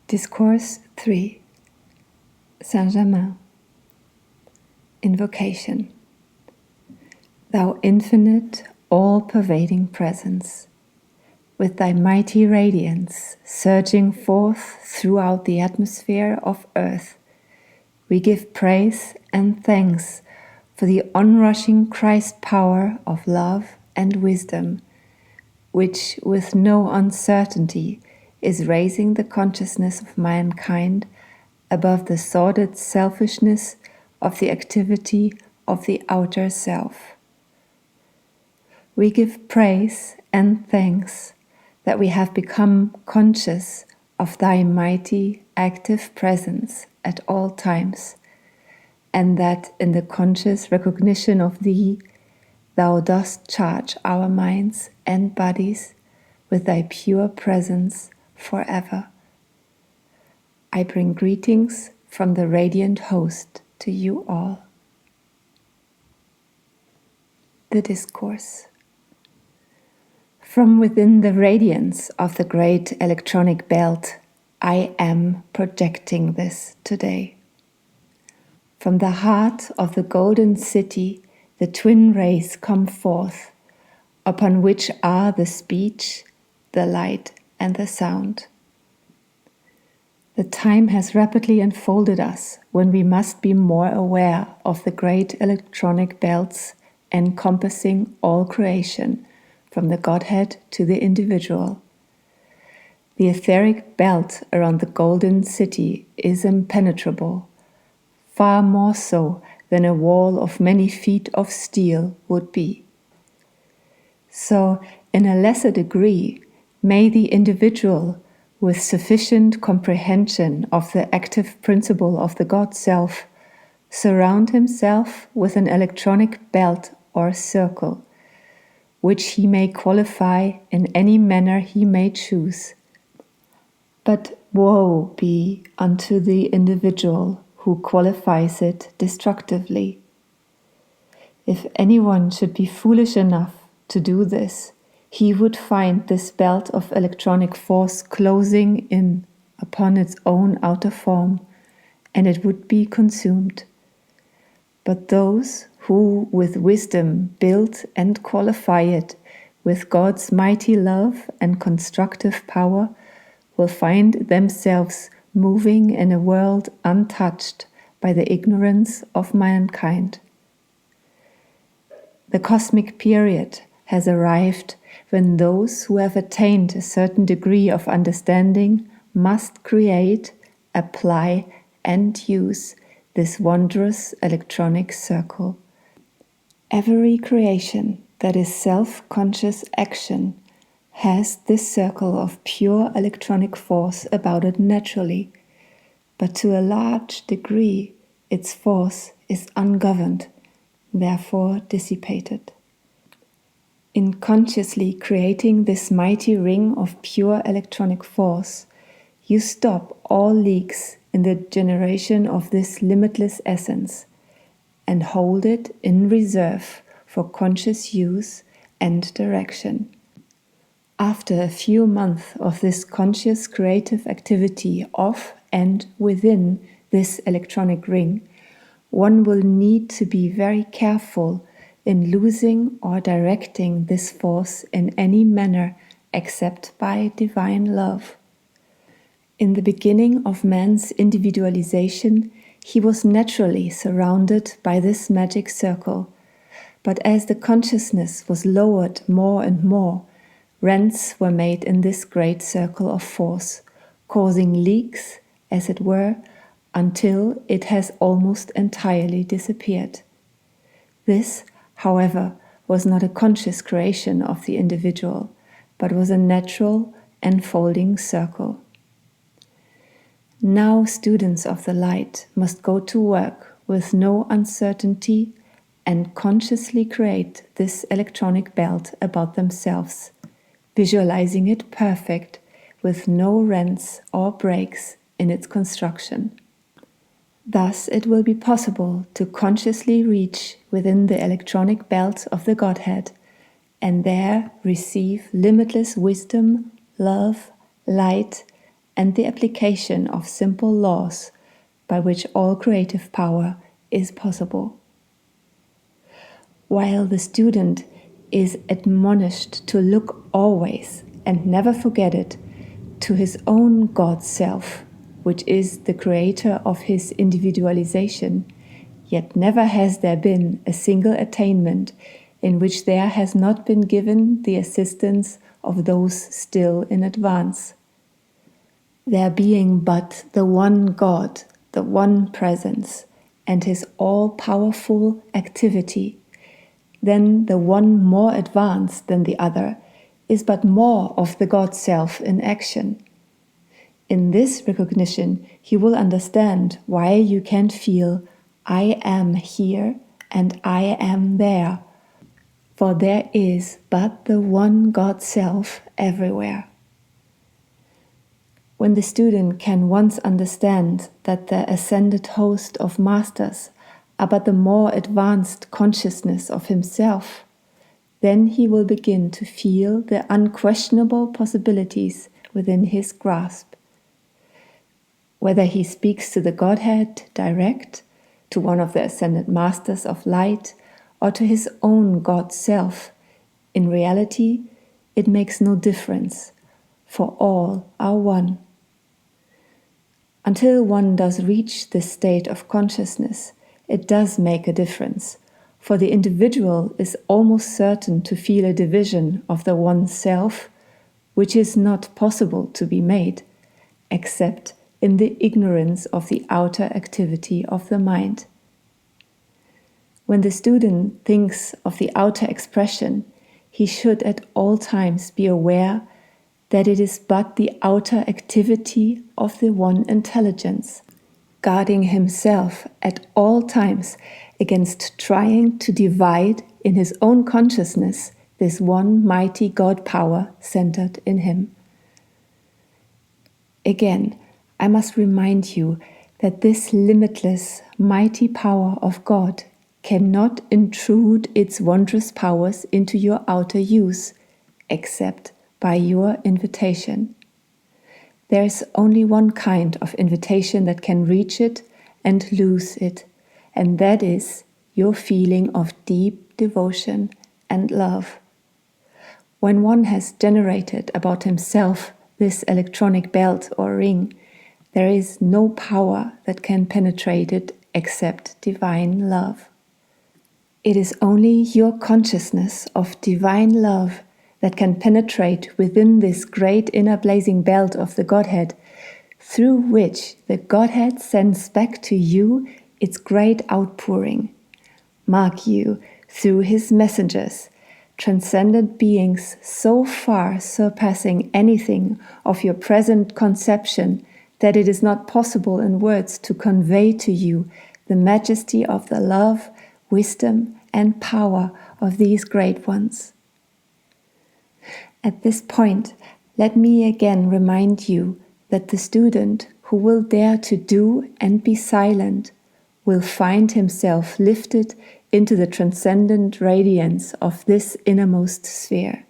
Discourse 3, Saint Germain. Invocation. Thou infinite, all-pervading presence, with thy mighty radiance surging forth throughout the atmosphere of earth, we give praise and thanks for the onrushing Christ power of love and wisdom, which with no uncertainty is raising the consciousness of mankind above the sordid selfishness of the activity of the outer self. We give praise and thanks that we have become conscious of thy mighty, active presence at all times, and that in the conscious recognition of thee, thou dost charge our minds and bodies with thy pure presence forever. I bring greetings from the radiant host to you all. The Discourse. From within the radiance of the great electronic belt, I am projecting this today. From the heart of the golden city, the twin rays come forth, upon which are the speech, the light, and the sound. The time has rapidly enfolded us when we must be more aware of the great electronic belts encompassing all creation, from the Godhead to the individual. The etheric belt around the golden city is impenetrable, far more so than a wall of many feet of steel would be. So, in a lesser degree, may the individual, with sufficient comprehension of the active principle of the God Self, surround himself with an electronic belt or circle, which he may qualify in any manner he may choose. But woe be unto the individual who qualifies it destructively. If anyone should be foolish enough to do this, he would find this belt of electronic force closing in upon its own outer form, and it would be consumed. But those who with wisdom build and qualify it with God's mighty love and constructive power will find themselves moving in a world untouched by the ignorance of mankind. The cosmic period has arrived when those who have attained a certain degree of understanding must create, apply, and use this wondrous electronic circle. Every creation that is self-conscious action has this circle of pure electronic force about it naturally, but to a large degree its force is ungoverned, therefore dissipated. In consciously creating this mighty ring of pure electronic force, you stop all leaks in the generation of this limitless essence and hold it in reserve for conscious use and direction. After a few months of this conscious creative activity of and within this electronic ring, one will need to be very careful in losing or directing this force in any manner except by divine love. In the beginning of man's individualization, he was naturally surrounded by this magic circle, but as the consciousness was lowered more and more, rents were made in this great circle of force, causing leaks, as it were, until it has almost entirely disappeared. This, however, was not a conscious creation of the individual, but was a natural enfolding circle. Now students of the light must go to work with no uncertainty and consciously create this electronic belt about themselves, visualizing it perfect with no rents or breaks in its construction. Thus it will be possible to consciously reach within the electronic belt of the Godhead and there receive limitless wisdom, love, light, and the application of simple laws by which all creative power is possible. While the student is admonished to look always and never forget it to his own God self, which is the creator of his individualization, yet never has there been a single attainment in which there has not been given the assistance of those still in advance. There being but the one God, the one presence, and his all-powerful activity, then the one more advanced than the other is but more of the God self in action. In this recognition, he will understand why you can feel I am here and I am there, for there is but the one God self everywhere. When the student can once understand that the ascended host of masters are but the more advanced consciousness of himself, then he will begin to feel the unquestionable possibilities within his grasp. Whether he speaks to the Godhead direct, to one of the ascended masters of light, or to his own God self, in reality, it makes no difference, for all are one. Until one does reach this state of consciousness, it does make a difference, for the individual is almost certain to feel a division of the one self, which is not possible to be made, except in the ignorance of the outer activity of the mind. When the student thinks of the outer expression, he should at all times be aware that it is but the outer activity of the one intelligence, guarding himself at all times against trying to divide in his own consciousness this one mighty God power centered in him. Again, I must remind you that this limitless, mighty power of God cannot intrude its wondrous powers into your outer use, except by your invitation. There is only one kind of invitation that can reach it and lose it, and that is your feeling of deep devotion and love. When one has generated about himself this electronic belt or ring, there is no power that can penetrate it except divine love. It is only your consciousness of divine love that can penetrate within this great inner blazing belt of the Godhead, through which the Godhead sends back to you its great outpouring. Mark you, through his messengers, transcendent beings so far surpassing anything of your present conception that it is not possible in words to convey to you the majesty of the love, wisdom, and power of these great ones. At this point, let me again remind you that the student who will dare to do and be silent will find himself lifted into the transcendent radiance of this innermost sphere.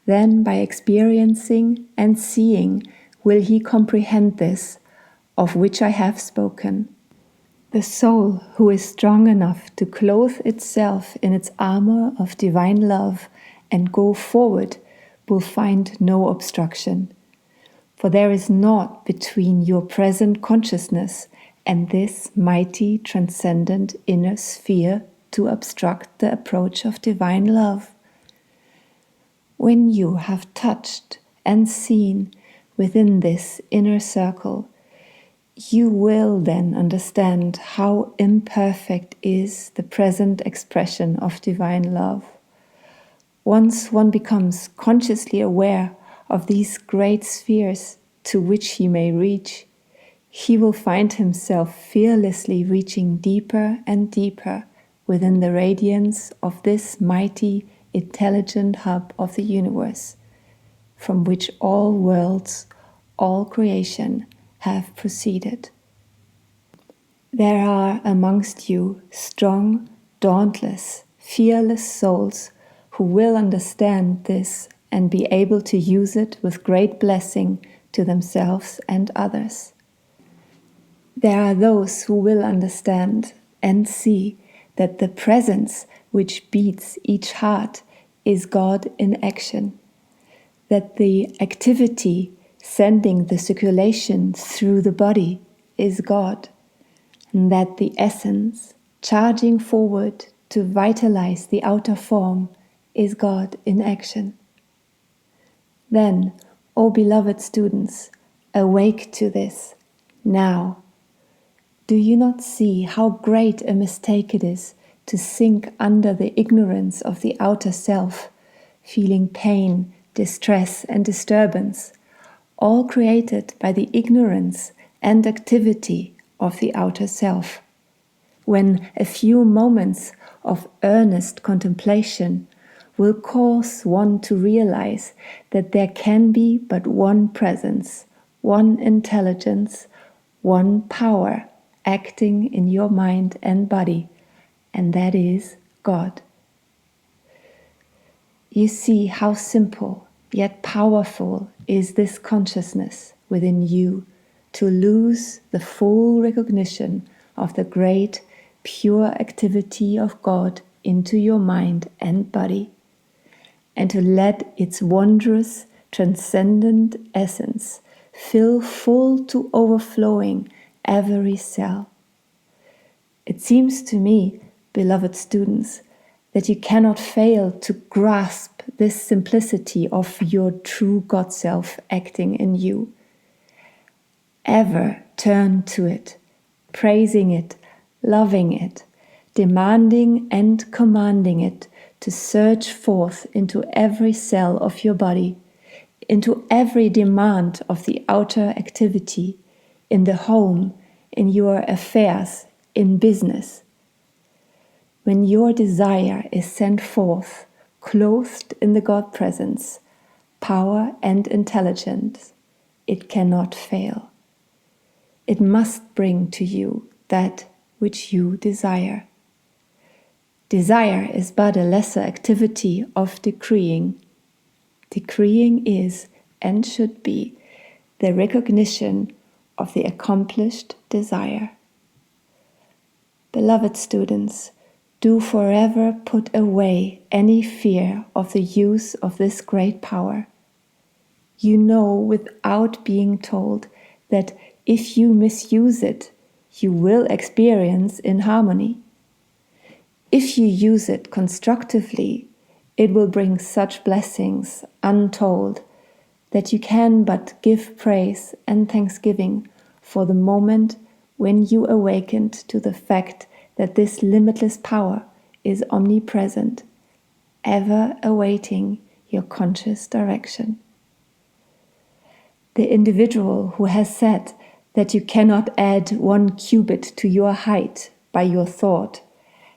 Then, by experiencing and seeing, will he comprehend this, of which I have spoken. The soul who is strong enough to clothe itself in its armor of divine love and go forward will find no obstruction. For there is naught between your present consciousness and this mighty transcendent inner sphere to obstruct the approach of divine love. When you have touched and seen within this inner circle, you will then understand how imperfect is the present expression of divine love. Once one becomes consciously aware of these great spheres to which he may reach, he will find himself fearlessly reaching deeper and deeper within the radiance of this mighty, intelligent hub of the universe, from which all worlds, all creation have proceeded. There are amongst you strong, dauntless, fearless souls who will understand this and be able to use it with great blessing to themselves and others. There are those who will understand and see that the presence which beats each heart is God in action, that the activity sending the circulation through the body is God, and that the essence charging forward to vitalize the outer form is God in action. Then, O beloved students, awake to this now. Do you not see how great a mistake it is to sink under the ignorance of the outer self, feeling pain, distress, and disturbance, all created by the ignorance and activity of the outer self? When a few moments of earnest contemplation will cause one to realize that there can be but one presence, one intelligence, one power acting in your mind and body, and that is God. You see how simple yet powerful is this consciousness within you to lose the full recognition of the great pure activity of God into your mind and body, and to let its wondrous transcendent essence fill full to overflowing every cell. It seems to me, beloved students, that you cannot fail to grasp this simplicity of your true God self acting in you. Ever turn to it, praising it, loving it, demanding and commanding it to surge forth into every cell of your body, into every demand of the outer activity, in the home, in your affairs, in business. When your desire is sent forth, clothed in the God presence, power and intelligence, it cannot fail. It must bring to you that which you desire. Desire is but a lesser activity of decreeing. Decreeing is, and should be, the recognition of the accomplished desire. Beloved students, do forever put away any fear of the use of this great power. You know without being told that if you misuse it, you will experience inharmony. If you use it constructively, it will bring such blessings untold that you can but give praise and thanksgiving for the moment when you awakened to the fact that this limitless power is omnipresent, ever awaiting your conscious direction. The individual who has said that you cannot add 1 cubit to your height by your thought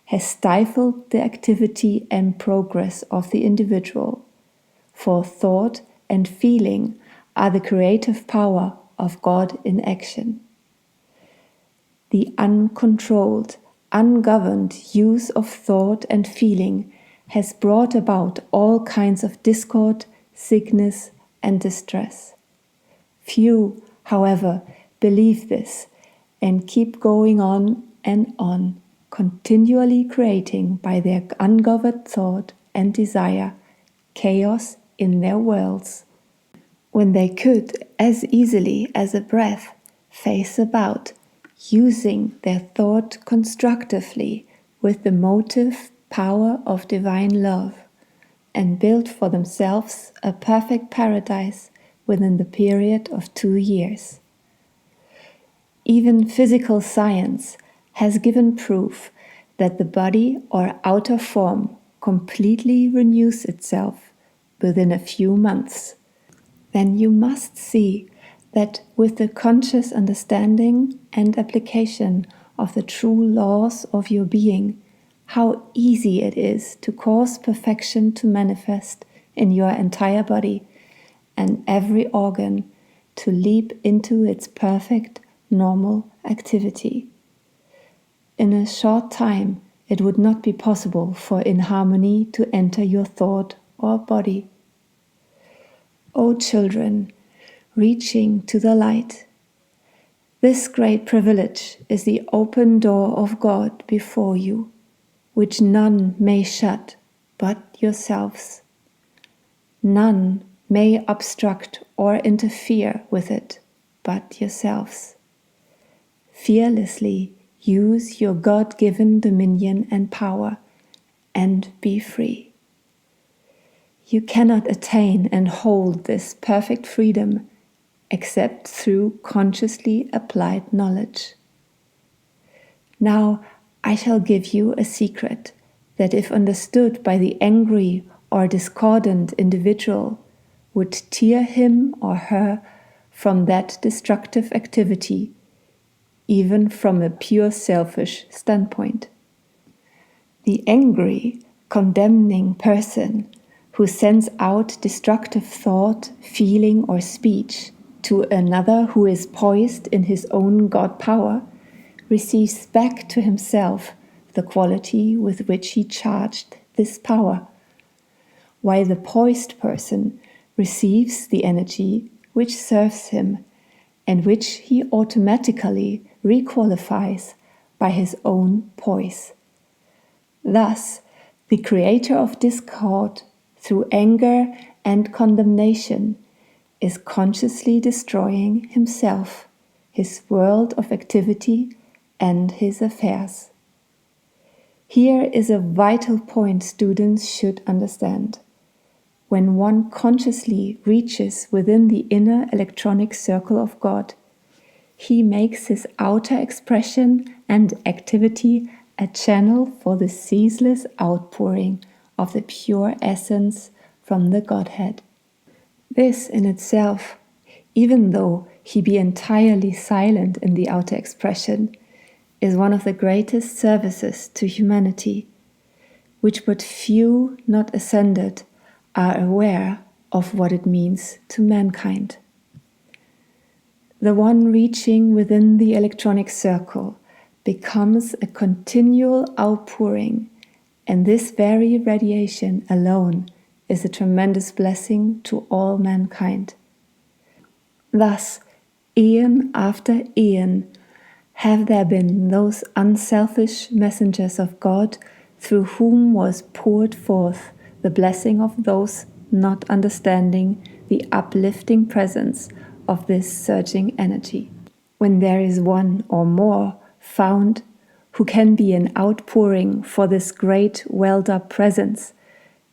has stifled the activity and progress of the individual, for thought and feeling are the creative power of God in action. The uncontrolled, ungoverned use of thought and feeling has brought about all kinds of discord, sickness, and distress. Few, however, believe this and keep going on and on, continually creating by their ungoverned thought and desire chaos in their worlds, when they could, as easily as a breath, face about, using their thought constructively with the motive power of divine love, and build for themselves a perfect paradise within the period of 2 years. Even physical science has given proof that the body or outer form completely renews itself within a few months. Then you must see that with the conscious understanding and application of the true laws of your being, how easy it is to cause perfection to manifest in your entire body and every organ to leap into its perfect, normal activity. In a short time, it would not be possible for inharmony to enter your thought or body. O children, reaching to the light. This great privilege is the open door of God before you, which none may shut but yourselves. None may obstruct or interfere with it but yourselves. Fearlessly use your God-given dominion and power and be free. You cannot attain and hold this perfect freedom except through consciously applied knowledge. Now I shall give you a secret that, if understood by the angry or discordant individual, would tear him or her from that destructive activity, even from a pure selfish standpoint. The angry, condemning person who sends out destructive thought, feeling, or speech to another who is poised in his own God power, receives back to himself the quality with which he charged this power, while the poised person receives the energy which serves him and which he automatically requalifies by his own poise. Thus, the creator of discord through anger and condemnation is consciously destroying himself, his world of activity, and his affairs. Here is a vital point students should understand. When one consciously reaches within the inner electronic circle of God, he makes his outer expression and activity a channel for the ceaseless outpouring of the pure essence from the Godhead. This in itself, even though he be entirely silent in the outer expression, is one of the greatest services to humanity, which but few not ascended are aware of what it means to mankind. The one reaching within the electronic circle becomes a continual outpouring, and this very radiation alone is a tremendous blessing to all mankind. Thus, eon after eon, have there been those unselfish messengers of God through whom was poured forth the blessing of those not understanding the uplifting presence of this surging energy. When there is one or more found who can be an outpouring for this great welled-up presence,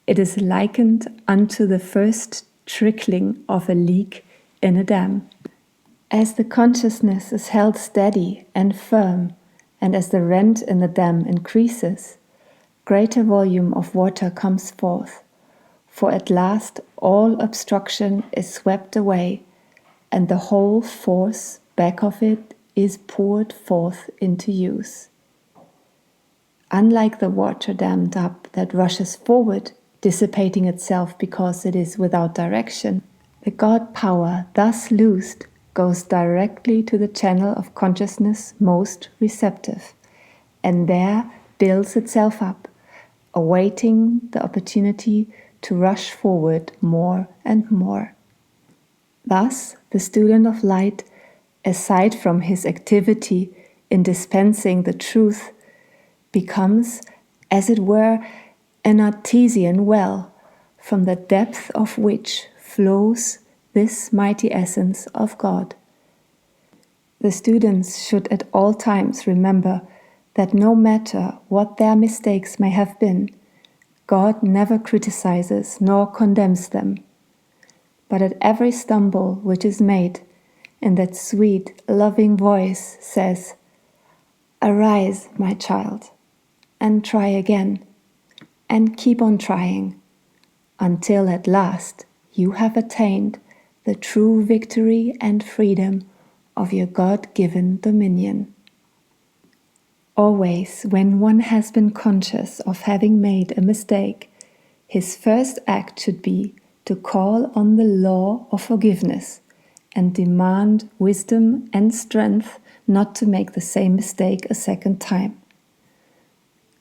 it is likened unto the first trickling of a leak in a dam. As the consciousness is held steady and firm, and as the rent in the dam increases, greater volume of water comes forth, for at last all obstruction is swept away, and the whole force back of it is poured forth into use. Unlike the water dammed up that rushes forward, dissipating itself because it is without direction, the God power thus loosed goes directly to the channel of consciousness most receptive, and there builds itself up, awaiting the opportunity to rush forward more and more. Thus, the student of light, aside from his activity in dispensing the truth, becomes, as it were, an artesian well, from the depth of which flows this mighty essence of God. The students should at all times remember that no matter what their mistakes may have been, God never criticizes nor condemns them, but at every stumble which is made, in that sweet, loving voice says, "Arise, my child, and try again, and keep on trying, until at last you have attained the true victory and freedom of your God-given dominion." Always, when one has been conscious of having made a mistake, his first act should be to call on the law of forgiveness and demand wisdom and strength not to make the same mistake a second time.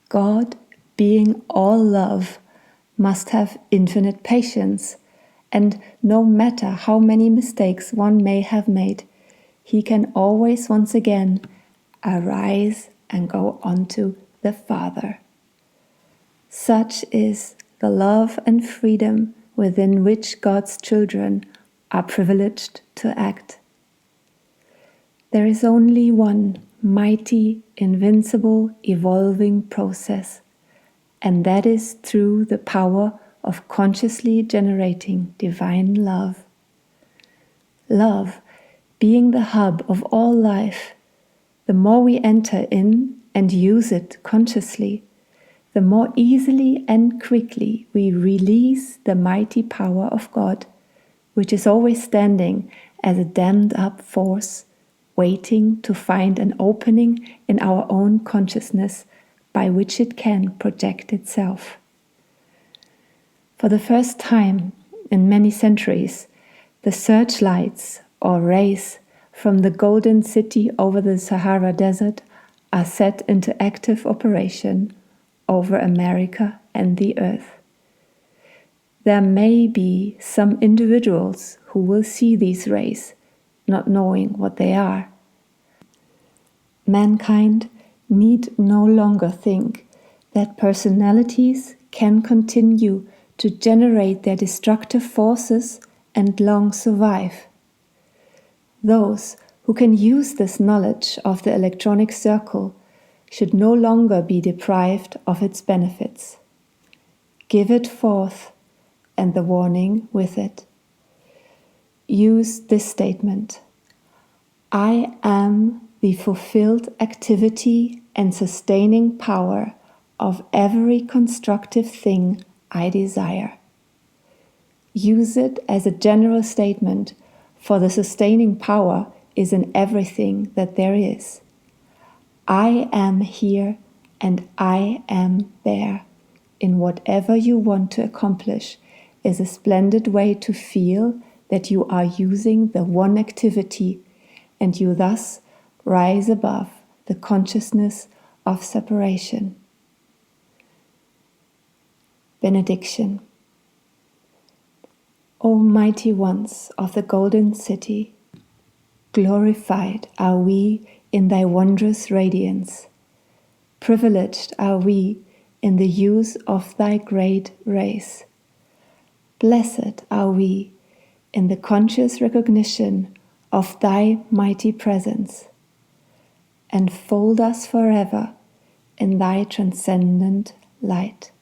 God, being all love, must have infinite patience and no matter how many mistakes one may have made, he can always once again arise and go on to the Father. Such is the love and freedom within which God's children are privileged to act. There is only one mighty, invincible, evolving process, and that is through the power of consciously generating divine love. Love being the hub of all life, the more we enter in and use it consciously, the more easily and quickly we release the mighty power of God, which is always standing as a dammed up force, waiting to find an opening in our own consciousness by which it can project itself. For the first time in many centuries, the searchlights or rays from the Golden City over the Sahara Desert are set into active operation over America and the earth. There may be some individuals who will see these rays, not knowing what they are. Mankind need no longer think that personalities can continue to generate their destructive forces and long survive. Those who can use this knowledge of the electronic circle should no longer be deprived of its benefits. Give it forth, and the warning with it. Use this statement: I am the fulfilled activity and sustaining power of every constructive thing I desire. Use it as a general statement, for the sustaining power is in everything that there is. I am here and I am there. In whatever you want to accomplish is a splendid way to feel that you are using the one activity, and you thus rise above the consciousness of separation. Benediction. O mighty ones of the Golden City, glorified are we in thy wondrous radiance. Privileged are we in the use of thy great rays. Blessed are we in the conscious recognition of thy mighty presence. Enfold us forever in thy transcendent light.